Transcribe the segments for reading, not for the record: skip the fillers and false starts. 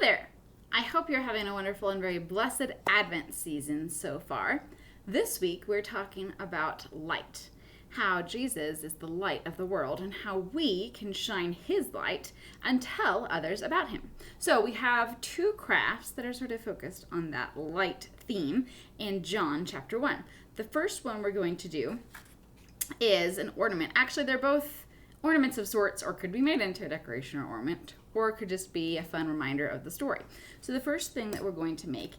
there! I hope you're having a wonderful and very blessed Advent season so far. This week we're talking about light, how Jesus is the light of the world and how we can shine his light and tell others about him. So we have two crafts that are sort of focused on that light theme in John chapter 1. The first one we're going to do is an ornament. Actually, they're both ornaments of sorts, or could be made into a decoration or ornament, or it could just be a fun reminder of the story. So the first thing that we're going to make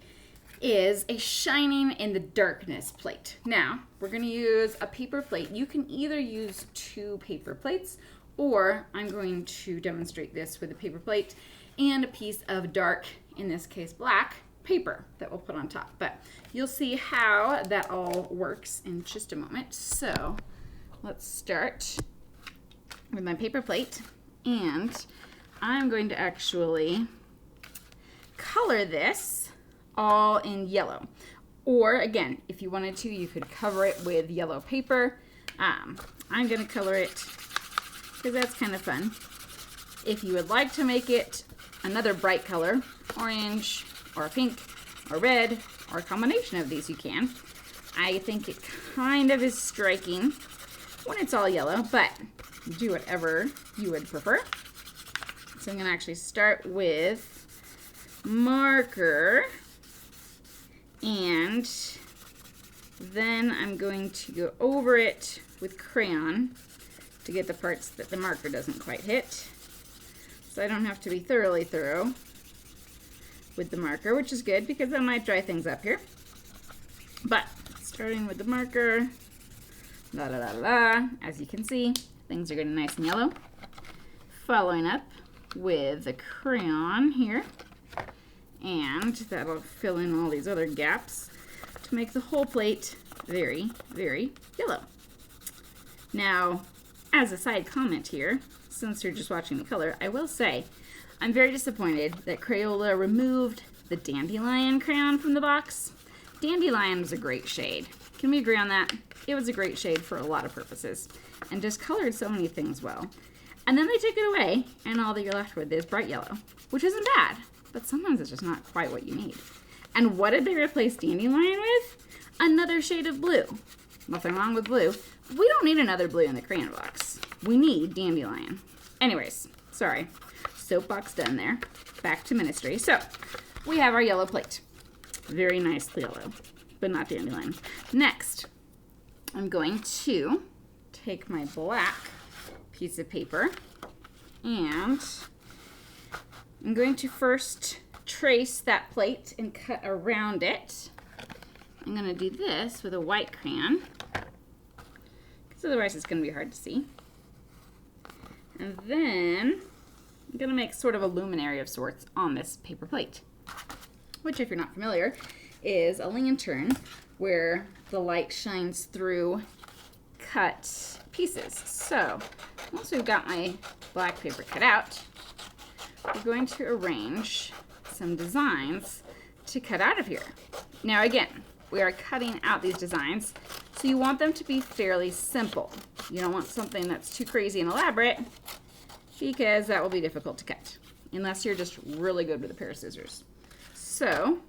is a shining in the darkness plate. Now, we're going to use a paper plate. You can either use two paper plates, or I'm going to demonstrate this with a paper plate and a piece of dark, in this case black, paper that we'll put on top. But you'll see how that all works in just a moment. So let's start with my paper plate, and I'm going to actually color this all in yellow. Or again, if you wanted to, you could cover it with yellow paper. I'm going to color it because that's kind of fun. If you would like to make it another bright color, orange or pink or red or a combination of these, you can. I think it kind of is striking when it's all yellow, but do whatever you would prefer. So I'm going to actually start with marker, and then I'm going to go over it with crayon to get the parts that the marker doesn't quite hit. So I don't have to be thoroughly thorough with the marker, which is good because that might dry things up here. But starting with the marker, as you can see, things are getting nice and yellow. Following up with the crayon here, and that'll fill in all these other gaps to make the whole plate very, very yellow. Now, as a side comment here, since you're just watching the color, I will say I'm very disappointed that Crayola removed the Dandelion crayon from the box. Dandelion was a great shade. Can we agree on that? It was a great shade for a lot of purposes and just colored so many things well. And then they took it away, and all that you're left with is bright yellow, which isn't bad, but sometimes it's just not quite what you need. And what did they replace Dandelion with? Another shade of blue. Nothing wrong with blue. We don't need another blue in the crayon box. We need Dandelion. Anyways, sorry. Soapbox done there. Back to ministry. So, we have our yellow plate. Very nice yellow, but not Dandelion. Next, I'm going to take my black piece of paper, and I'm going to first trace that plate and cut around it. I'm going to do this with a white crayon because otherwise it's going to be hard to see. And then I'm going to make sort of a luminary of sorts on this paper plate, which, if you're not familiar, is a lantern where the light shines through cut pieces. So once we've got my black paper cut out, we're going to arrange some designs to cut out of here. Now again, we are cutting out these designs, so you want them to be fairly simple. You don't want something that's too crazy and elaborate, because that will be difficult to cut, unless you're just really good with a pair of scissors. So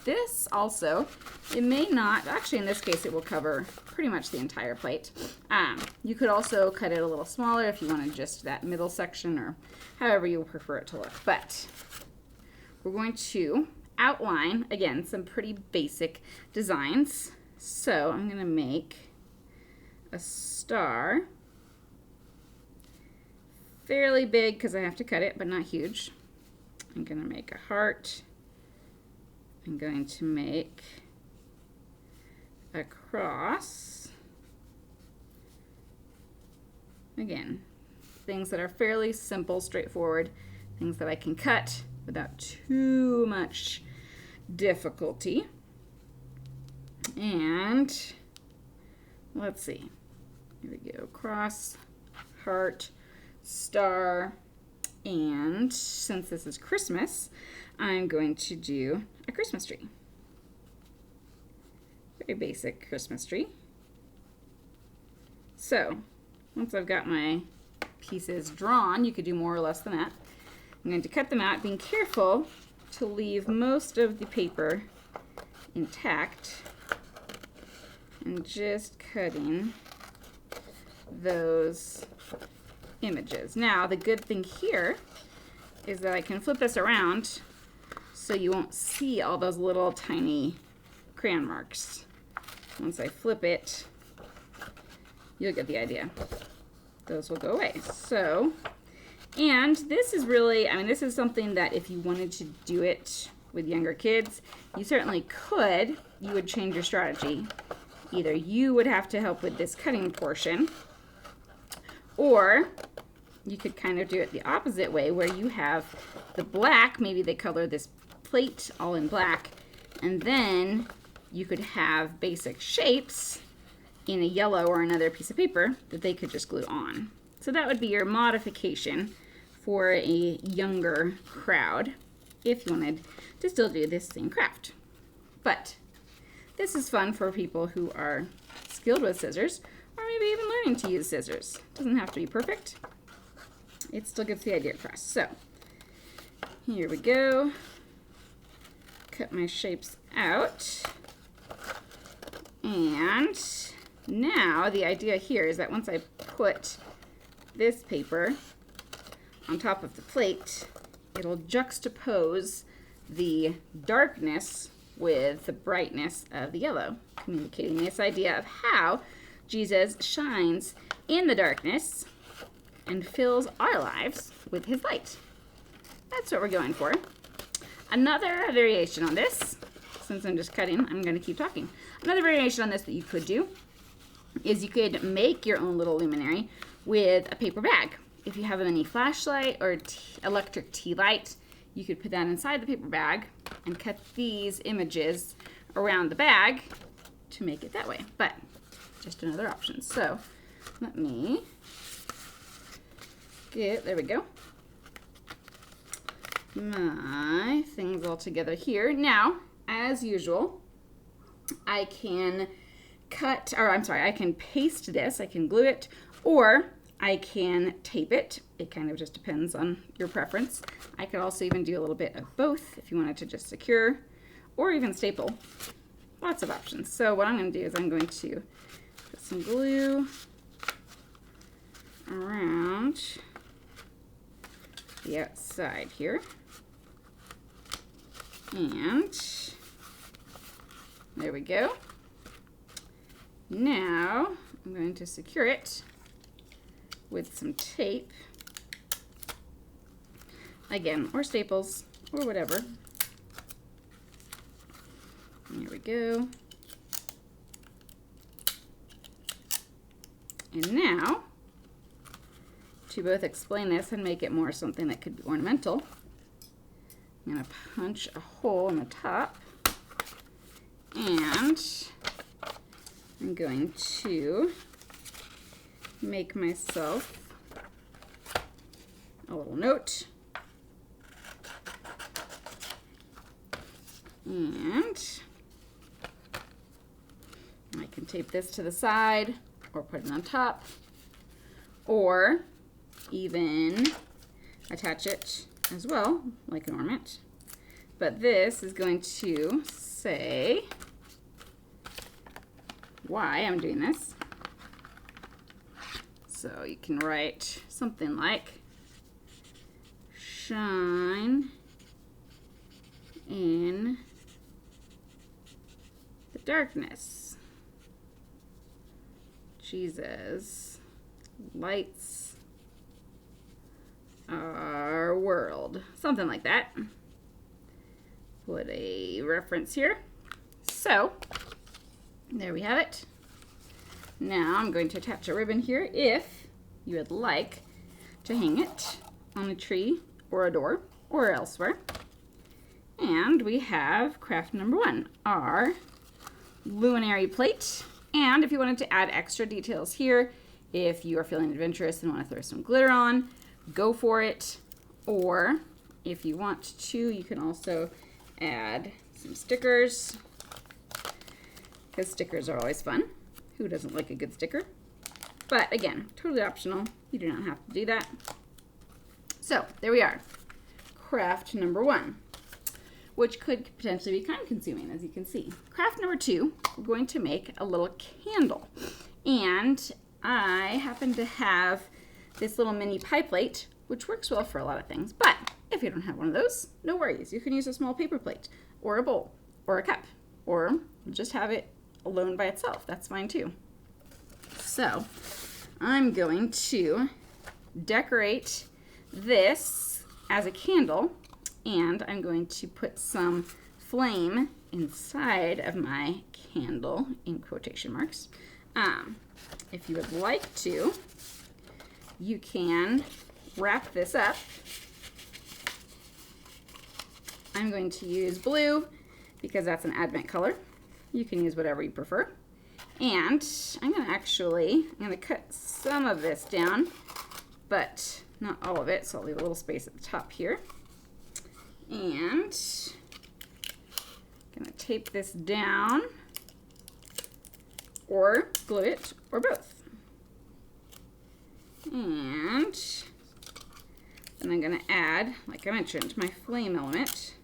this also, it may not, actually in this case it will cover pretty much the entire plate. You could also cut it a little smaller if you wanted just that middle section, or however you prefer it to look. But we're going to outline, again, some pretty basic designs. So I'm going to make a star, fairly big because I have to cut it, but not huge. I'm going to make a heart. I'm going to make a cross. Again, things that are fairly simple, straightforward, things that I can cut without too much difficulty. And let's see. Here we go. Cross, heart, star, and since this is Christmas, I'm going to do a Christmas tree. Very basic Christmas tree. So, once I've got my pieces drawn, you could do more or less than that. I'm going to cut them out, being careful to leave most of the paper intact and just cutting those images. Now, the good thing here is that I can flip this around so you won't see all those little tiny crayon marks. Once I flip it, you'll get the idea. Those will go away. So, and this is really, I mean, this is something that if you wanted to do it with younger kids, you certainly could. You would change your strategy. Either you would have to help with this cutting portion, or you could kind of do it the opposite way where you have the black, maybe they color this plate all in black, and then you could have basic shapes in a yellow or another piece of paper that they could just glue on. So that would be your modification for a younger crowd if you wanted to still do this same craft. But this is fun for people who are skilled with scissors, or maybe even learning to use scissors. It doesn't have to be perfect. It still gets the idea across. So here we go. Cut my shapes out. And now the idea here is that once I put this paper on top of the plate, it'll juxtapose the darkness with the brightness of the yellow, communicating this idea of how Jesus shines in the darkness and fills our lives with his light. That's what we're going for. Another variation on this, since I'm just cutting, I'm going to keep talking. Another variation on this that you could do is you could make your own little luminary with a paper bag. If you have a mini flashlight or electric tea light, you could put that inside the paper bag and cut these images around the bag to make it that way. But just another option. So let me get, there we go, my things all together here. Now, as usual, I can I can paste this, I can glue it, or I can tape it. It kind of just depends on your preference. I could also even do a little bit of both if you wanted to just secure, or even staple. Lots of options. So what I'm going to do is I'm going to put some glue around the outside here. And there we go. Now I'm going to secure it with some tape, again, or staples, or whatever. Here we go. And now, to both explain this and make it more something that could be ornamental, I'm going to punch a hole in the top, and I'm going to make myself a little note, and I can tape this to the side or put it on top, or even attach it as well like an ornament. But this is going to say why I'm doing this. So you can write something like, shine in the darkness. Jesus lights our world. Something like that. Put a reference here. So, there we have it. Now I'm going to attach a ribbon here if you would like to hang it on a tree or a door or elsewhere. And we have craft number 1, our luminary plate. And if you wanted to add extra details here, if you are feeling adventurous and want to throw some glitter on, go for it. Or if you want to, you can also add some stickers, because stickers are always fun. Who doesn't like a good sticker? But again, totally optional. You do not have to do that. So there we are. Craft number 1. which could potentially be time consuming, as you can see. Craft number 2, we're going to make a little candle. And I happen to have this little mini pie plate, which works well for a lot of things. But if you don't have one of those, no worries. You can use a small paper plate or a bowl or a cup, or just have it alone by itself. That's fine too. So I'm going to decorate this as a candle, and I'm going to put some flame inside of my candle in quotation marks. If you would like to, you can wrap this up. I'm going to use blue because that's an Advent color. You can use whatever you prefer. And I'm going to cut some of this down, but not all of it, so I'll leave a little space at the top here. And I'm going to tape this down, or glue it, or both. And then I'm going to add, like I mentioned, my flame element.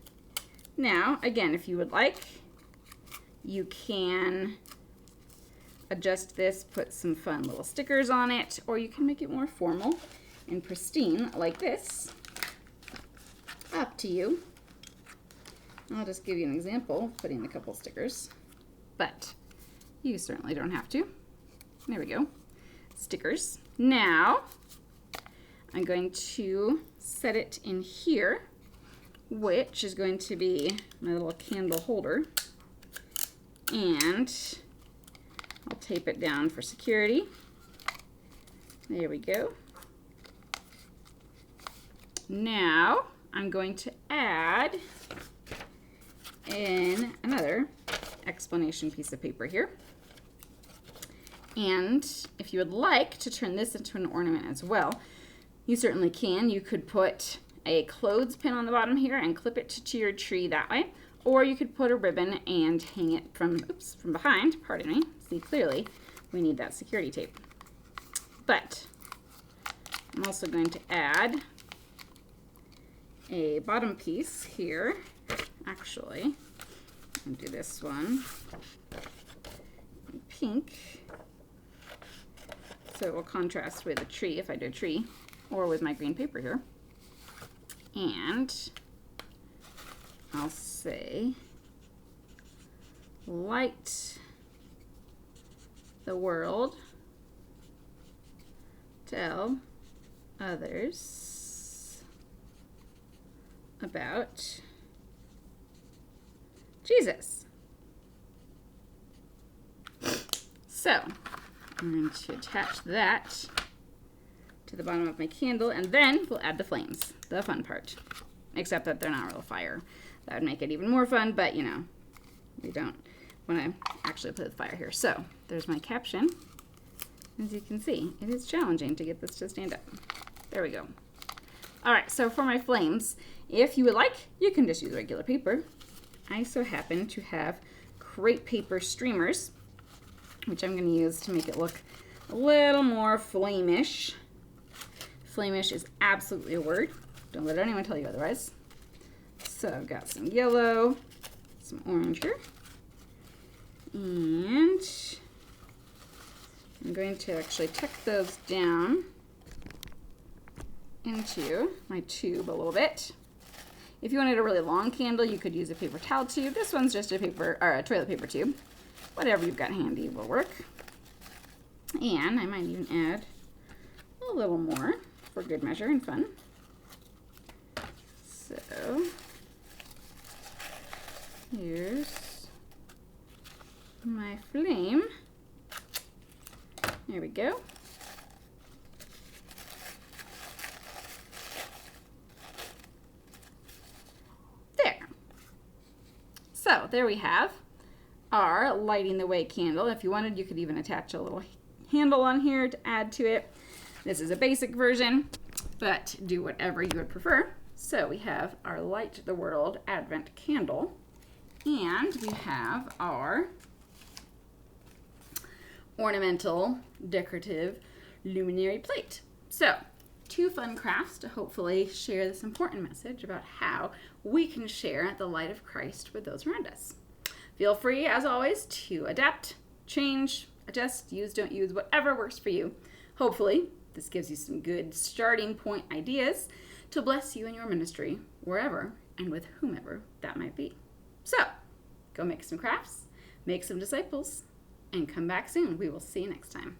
Now, again, if you would like, you can adjust this, put some fun little stickers on it, or you can make it more formal and pristine like this. Up to you. I'll just give you an example of putting a couple stickers, but you certainly don't have to. There we go. Stickers. Now, I'm going to set it in here, which is going to be my little candle holder. And I'll tape it down for security. There we go. Now, I'm going to add in another explanation piece of paper here. And if you would like to turn this into an ornament as well, you certainly can. You could put a clothespin on the bottom here and clip it to your tree that way. Or you could put a ribbon and hang it from behind, pardon me. See, clearly we need that security tape. But I'm also going to add a bottom piece here. Actually, I'll do this one in pink, so it will contrast with a tree if I do a tree, or with my green paper here. And I'll say, light the world, tell others about Jesus. So I'm going to attach that to the bottom of my candle, and then we'll add the flames, the fun part. Except that they're not real fire. That would make it even more fun, but you know, we don't want to actually play with fire here. So there's my caption. As you can see, it is challenging to get this to stand up. There we go. All right, so for my flames, if you would like, you can just use regular paper. I so happen to have crepe paper streamers, which I'm going to use to make it look a little more flamish. Flamish is absolutely a word. Don't let anyone tell you otherwise. So I've got some yellow, some orange here, and I'm going to actually tuck those down into my tube a little bit. If you wanted a really long candle, you could use a paper towel tube. This one's just a paper or a toilet paper tube. Whatever you've got handy will work. And I might even add a little more for good measure and fun. So here's my flame. There we go. There. So there we have our lighting the way candle. If you wanted, you could even attach a little handle on here to add to it. This is a basic version, but do whatever you would prefer. So we have our Light the World Advent candle, and we have our ornamental decorative luminary plate. So 2 fun crafts to hopefully share this important message about how we can share the light of Christ with those around us. Feel free, as always, to adapt, change, adjust, use, don't use, whatever works for you. Hopefully, this gives you some good starting point ideas to bless you in your ministry, wherever and with whomever that might be. So, go make some crafts, make some disciples, and come back soon. We will see you next time.